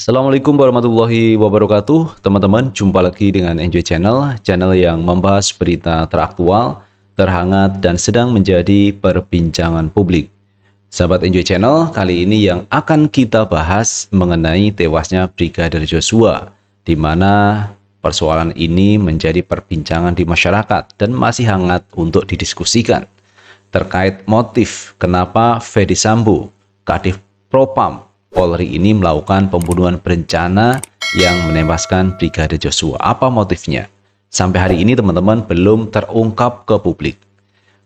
Assalamualaikum warahmatullahi wabarakatuh. Teman-teman, jumpa lagi dengan Enjoy Channel, channel yang membahas berita teraktual, terhangat, dan sedang menjadi perbincangan publik. Sahabat Enjoy Channel, kali ini yang akan kita bahas mengenai tewasnya Brigadir Joshua, di mana persoalan ini menjadi perbincangan di masyarakat dan masih hangat untuk didiskusikan. Terkait motif kenapa Ferdy Sambo, Kadif Propam Polri ini melakukan pembunuhan berencana yang menewaskan Brigadir Joshua. Apa motifnya? Sampai hari ini teman-teman belum terungkap ke publik.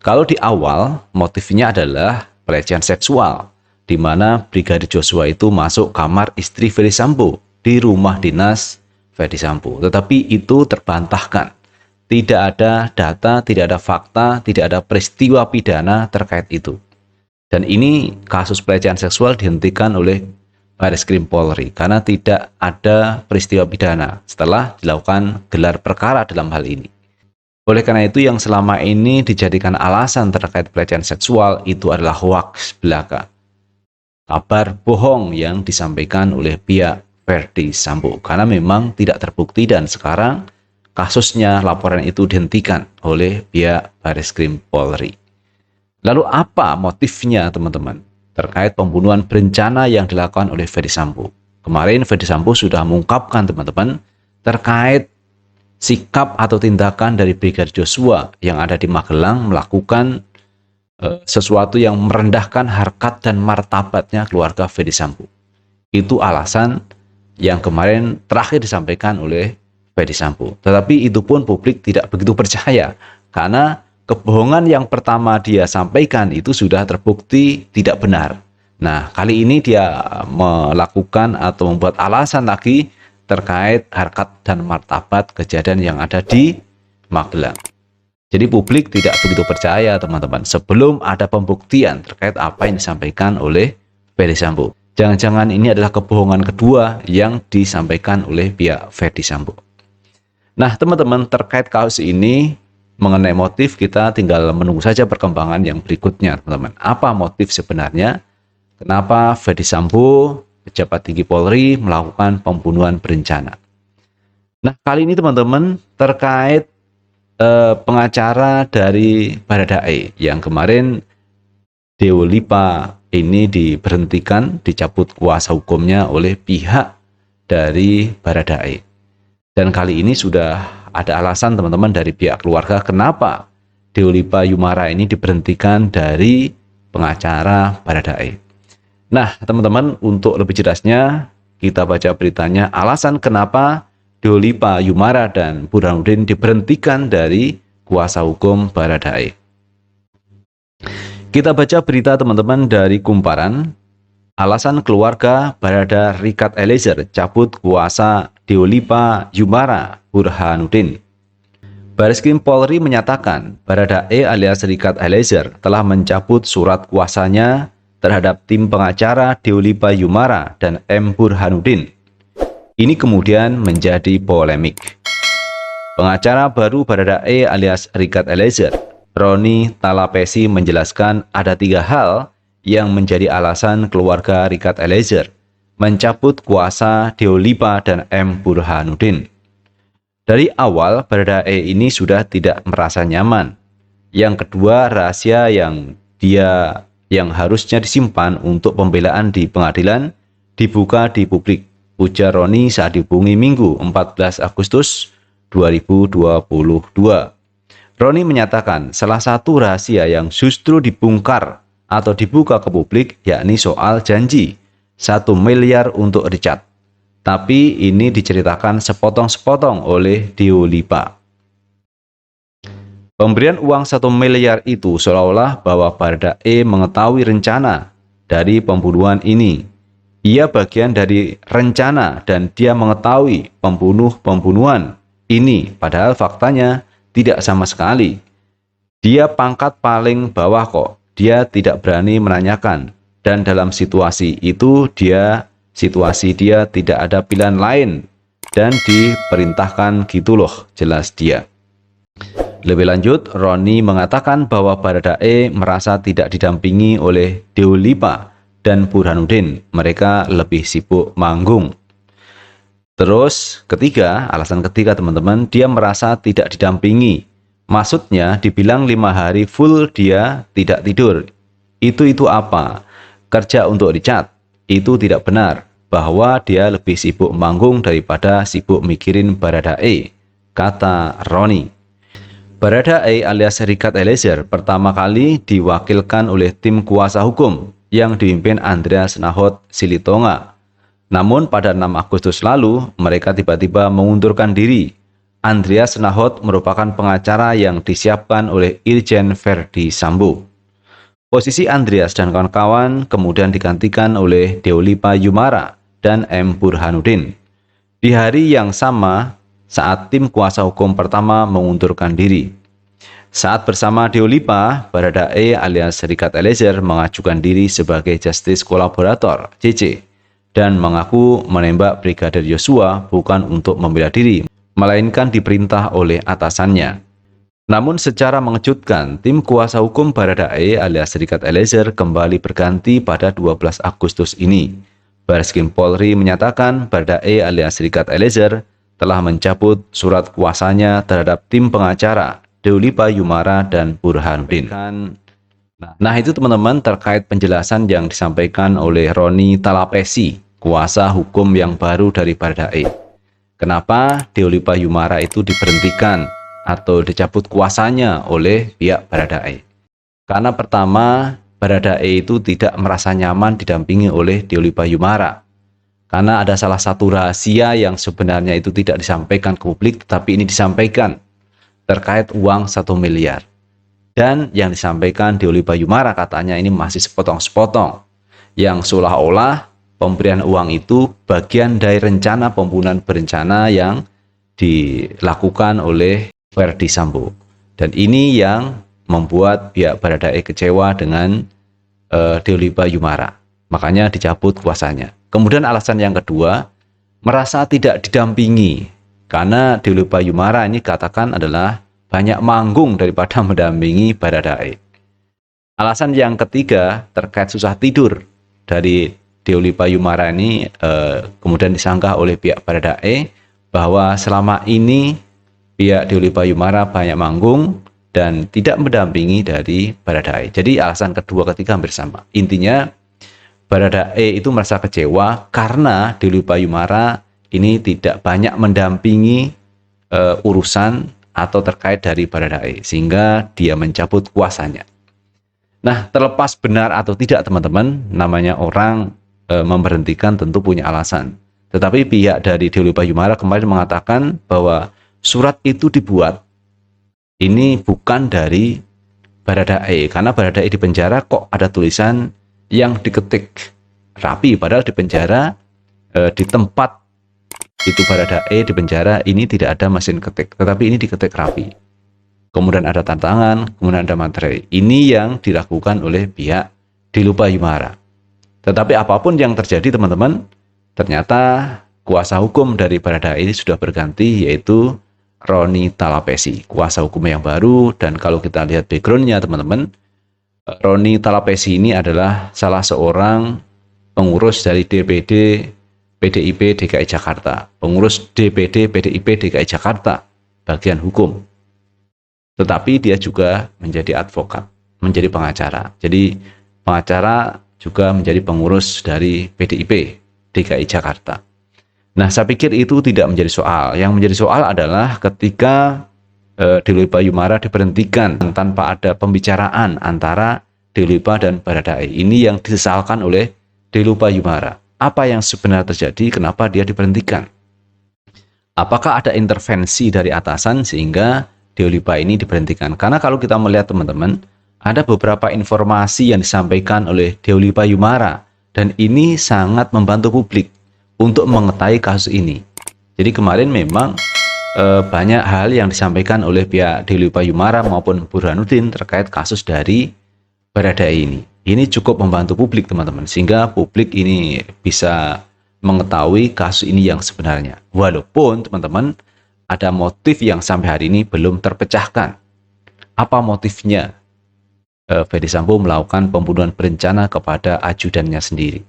Kalau di awal motifnya adalah pelecehan seksual, di mana Brigadir Joshua itu masuk kamar istri Ferdy Sambo di rumah dinas Ferdy Sambo. Tetapi itu terbantahkan. Tidak ada data, tidak ada fakta, tidak ada peristiwa pidana terkait itu. Dan ini kasus pelecehan seksual dihentikan oleh Bareskrim Polri karena tidak ada peristiwa pidana setelah dilakukan gelar perkara dalam hal ini. Oleh karena itu yang selama ini dijadikan alasan terkait pelecehan seksual itu adalah hoaks belaka. Kabar bohong yang disampaikan oleh pihak Ferdy Sambo karena memang tidak terbukti dan sekarang kasusnya laporan itu dihentikan oleh pihak Bareskrim Polri. Lalu apa motifnya teman-teman terkait pembunuhan berencana yang dilakukan oleh Ferdy Sambo? Kemarin Ferdy Sambo sudah mengungkapkan teman-teman terkait sikap atau tindakan dari Brigadir Joshua yang ada di Magelang melakukan sesuatu yang merendahkan harkat dan martabatnya keluarga Ferdy Sambo. Itu alasan yang kemarin terakhir disampaikan oleh Ferdy Sambo. Tetapi itu pun publik tidak begitu percaya karena kebohongan yang pertama dia sampaikan itu sudah terbukti tidak benar. Nah, kali ini dia melakukan atau membuat alasan lagi terkait harkat dan martabat kejadian yang ada di Magelang. Jadi publik tidak begitu percaya teman-teman sebelum ada pembuktian terkait apa yang disampaikan oleh Ferdy Sambo. Jangan-jangan ini adalah kebohongan kedua yang disampaikan oleh pihak Ferdy Sambo. Nah, teman-teman, terkait kasus ini mengenai motif kita tinggal menunggu saja perkembangan yang berikutnya teman-teman. Apa motif sebenarnya? Kenapa Ferdy Sambo, pejabat tinggi Polri, melakukan pembunuhan berencana? Nah, kali ini teman-teman terkait pengacara dari Baradae yang kemarin Dewo Lipa ini diberhentikan, dicabut kuasa hukumnya oleh pihak dari Baradae. Dan kali ini sudah ada alasan teman-teman dari pihak keluarga kenapa Dewo Lipa Yumara ini diberhentikan dari pengacara Baradae. Nah teman-teman, untuk lebih jelasnya kita baca beritanya alasan kenapa Dewo Lipa Yumara dan Burhanuddin diberhentikan dari kuasa hukum Baradae. Kita baca berita teman-teman dari Kumparan. Alasan keluarga Barada Richard Eliezer cabut kuasa Dewo Lipa Yumara Burhanuddin. Bareskrim Polri menyatakan Baradae alias Richard Eliezer telah mencabut surat kuasanya terhadap tim pengacara Dewo Lipa Yumara dan M. Burhanuddin. Ini kemudian menjadi polemik. Pengacara baru Baradae alias Richard Eliezer, Roni Talapesi, menjelaskan ada 3 hal yang menjadi alasan keluarga Richard Eliezer mencabut kuasa Dewo Lipa dan M. Burhanuddin. Dari awal Baradae ini sudah tidak merasa nyaman. Yang kedua, rahasia yang harusnya disimpan untuk pembelaan di pengadilan dibuka di publik, ujar Roni saat dihubungi Minggu 14 Agustus 2022. Roni menyatakan salah satu rahasia yang justru dibongkar atau dibuka ke publik yakni soal janji 1 miliar untuk Richard. Tapi ini diceritakan sepotong-sepotong oleh Dewo Lipa. Pemberian uang 1 miliar itu seolah-olah bahwa Baradae mengetahui rencana dari pembunuhan ini. Ia bagian dari rencana dan dia mengetahui pembunuhan ini, padahal faktanya tidak sama sekali. Dia pangkat paling bawah kok. Dia tidak berani menanyakan, dan dalam situasi itu dia tidak ada pilihan lain dan diperintahkan gitu loh, jelas dia. Lebih lanjut, Roni mengatakan bahwa Baradae merasa tidak didampingi oleh Dewo Lipa dan Burhanuddin. Mereka lebih sibuk manggung. Terus ketiga, alasan ketiga teman-teman, dia merasa tidak didampingi. Maksudnya dibilang 5 hari full dia tidak tidur. Itu apa? Kerja untuk dicat. Itu tidak benar. Bahwa dia lebih sibuk manggung daripada sibuk mikirin Baradae, kata Roni. Baradae alias Richard Eliezer pertama kali diwakilkan oleh tim kuasa hukum yang dipimpin Andreas Nahot Silitonga. Namun pada 6 Agustus lalu, mereka tiba-tiba mengundurkan diri. Andreas Nahot merupakan pengacara yang disiapkan oleh Irjen Verdi Sambo. Posisi Andreas dan kawan-kawan kemudian digantikan oleh Deolipa Yumara dan M. Burhanuddin. Di hari yang sama, saat tim kuasa hukum pertama mengundurkan diri. Saat bersama Deolipa, Baradae alias Richard Eliezer mengajukan diri sebagai Justice Collaborator (JC) dan mengaku menembak Brigadir Yosua bukan untuk membela diri, melainkan diperintah oleh atasannya. Namun secara mengejutkan, tim kuasa hukum Baradae alias Richard Eliezer kembali berganti pada 12 Agustus ini. Bareskrim Polri menyatakan Baradae alias Richard Eliezer telah mencabut surat kuasanya terhadap tim pengacara Deolipa Yumara dan Burhanuddin. Nah itu teman-teman terkait penjelasan yang disampaikan oleh Roni Talapesi, kuasa hukum yang baru dari Baradae. Kenapa Deolipa Yumara itu diberhentikan atau dicabut kuasanya oleh pihak Baradae? Karena pertama, Baradae itu tidak merasa nyaman didampingi oleh Deolipa Yumara. Karena ada salah satu rahasia yang sebenarnya itu tidak disampaikan ke publik, tetapi ini disampaikan terkait uang 1 miliar. Dan yang disampaikan Deolipa Yumara katanya ini masih sepotong-sepotong, yang seolah-olah pemberian uang itu bagian dari rencana pembunuhan berencana yang dilakukan oleh Verdi Sambo. Dan ini yang membuat pihak Baradae kecewa dengan Deolipa Yumara. Makanya dicabut kuasanya. Kemudian alasan yang kedua, merasa tidak didampingi. Karena Deolipa Yumara ini katakan adalah banyak manggung daripada mendampingi Baradae. Alasan yang ketiga terkait susah tidur dari Deolipa Yumara ini kemudian disanggah oleh pihak Baradae bahwa selama ini pihak Deolipa Yumara banyak manggung dan tidak mendampingi dari Baradae. Jadi alasan kedua ketiga hampir sama. Intinya Baradae itu merasa kecewa karena Deolipa Yumara ini tidak banyak mendampingi urusan atau terkait dari Baradae, sehingga dia mencabut kuasanya. Nah, terlepas benar atau tidak teman-teman, namanya orang memberhentikan tentu punya alasan. Tetapi pihak dari Deolipa Yumara kemarin mengatakan bahwa surat itu dibuat ini bukan dari Baradae, karena Baradae di penjara kok ada tulisan yang diketik rapi, padahal di penjara di tempat itu Baradae di penjara ini tidak ada mesin ketik, tetapi ini diketik rapi. Kemudian ada tantangan, kemudian ada materai. Ini yang dilakukan oleh pihak Deolipa Yumara. Tetapi apapun yang terjadi teman-teman, ternyata kuasa hukum dari Baradae ini sudah berganti, yaitu Roni Talapesi, kuasa hukum yang baru. Dan kalau kita lihat backgroundnya teman-teman, Roni Talapesi ini adalah salah seorang pengurus dari DPD PDIP DKI Jakarta, pengurus DPD PDIP DKI Jakarta, bagian hukum. Tetapi dia juga menjadi advokat, menjadi pengacara. Jadi pengacara juga menjadi pengurus dari PDIP DKI Jakarta. Nah, saya pikir itu tidak menjadi soal. Yang menjadi soal adalah ketika Deolipa Yumara diberhentikan tanpa ada pembicaraan antara Deolipa dan Baradae. Ini yang disesalkan oleh Deolipa Yumara. Apa yang sebenarnya terjadi? Kenapa dia diberhentikan? Apakah ada intervensi dari atasan sehingga Deolipa ini diberhentikan? Karena kalau kita melihat teman-teman, ada beberapa informasi yang disampaikan oleh Deolipa Yumara dan ini sangat membantu publik untuk mengetahui kasus ini. Jadi kemarin memang banyak hal yang disampaikan oleh pihak Deolipa Yumara maupun Burhanuddin terkait kasus dari Baradae ini. Ini cukup membantu publik teman-teman, sehingga publik ini bisa mengetahui kasus ini yang sebenarnya. Walaupun teman-teman ada motif yang sampai hari ini belum terpecahkan. Apa motifnya Verdi Sambo melakukan pembunuhan berencana kepada ajudannya sendiri?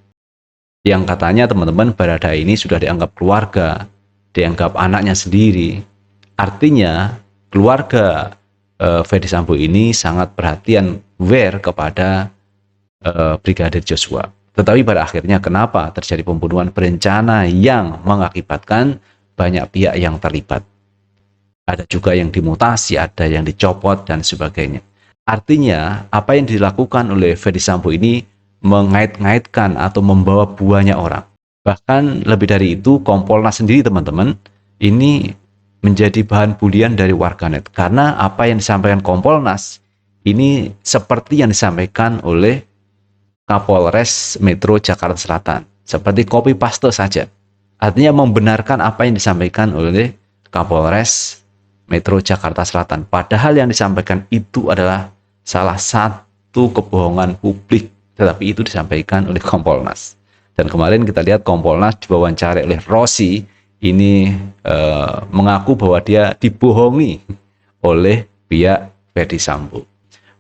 Yang katanya teman-teman Baradae ini sudah dianggap keluarga, dianggap anaknya sendiri. Artinya keluarga Ferdy Sambo ini sangat perhatian kepada Brigadir Joshua. Tetapi pada akhirnya kenapa terjadi pembunuhan berencana yang mengakibatkan banyak pihak yang terlibat. Ada juga yang dimutasi, ada yang dicopot dan sebagainya. Artinya apa yang dilakukan oleh Ferdy Sambo ini mengait-ngaitkan atau membawa buahnya orang. Bahkan lebih dari itu, Kompolnas sendiri teman-teman ini menjadi bahan bulian dari warganet karena apa yang disampaikan Kompolnas ini seperti yang disampaikan oleh Kapolres Metro Jakarta Selatan, seperti copy paste saja. Artinya membenarkan apa yang disampaikan oleh Kapolres Metro Jakarta Selatan, padahal yang disampaikan itu adalah salah satu kebohongan publik, tetapi itu disampaikan oleh Kompolnas. Dan kemarin kita lihat Kompolnas diwawancarai oleh Rossi ini mengaku bahwa dia dibohongi oleh pihak Ferdy Sambo.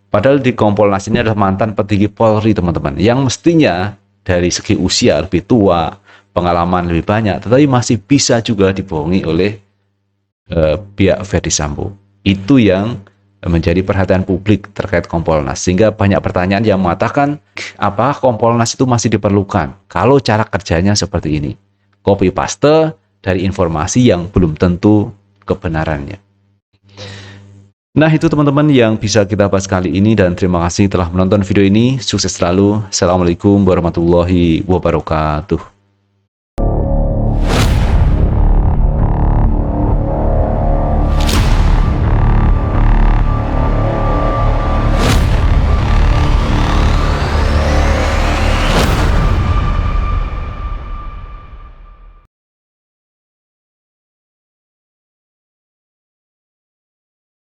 Padahal di Kompolnas ini adalah mantan petinggi Polri teman-teman, yang mestinya dari segi usia lebih tua, pengalaman lebih banyak, tetapi masih bisa juga dibohongi oleh pihak Ferdy Sambo. Itu yang menjadi perhatian publik terkait Kompolnas, sehingga banyak pertanyaan yang mengatakan apakah Kompolnas itu masih diperlukan kalau cara kerjanya seperti ini, copy paste dari informasi yang belum tentu kebenarannya. Nah itu teman-teman yang bisa kita bahas kali ini, dan terima kasih telah menonton video ini. Sukses selalu. Assalamualaikum warahmatullahi wabarakatuh.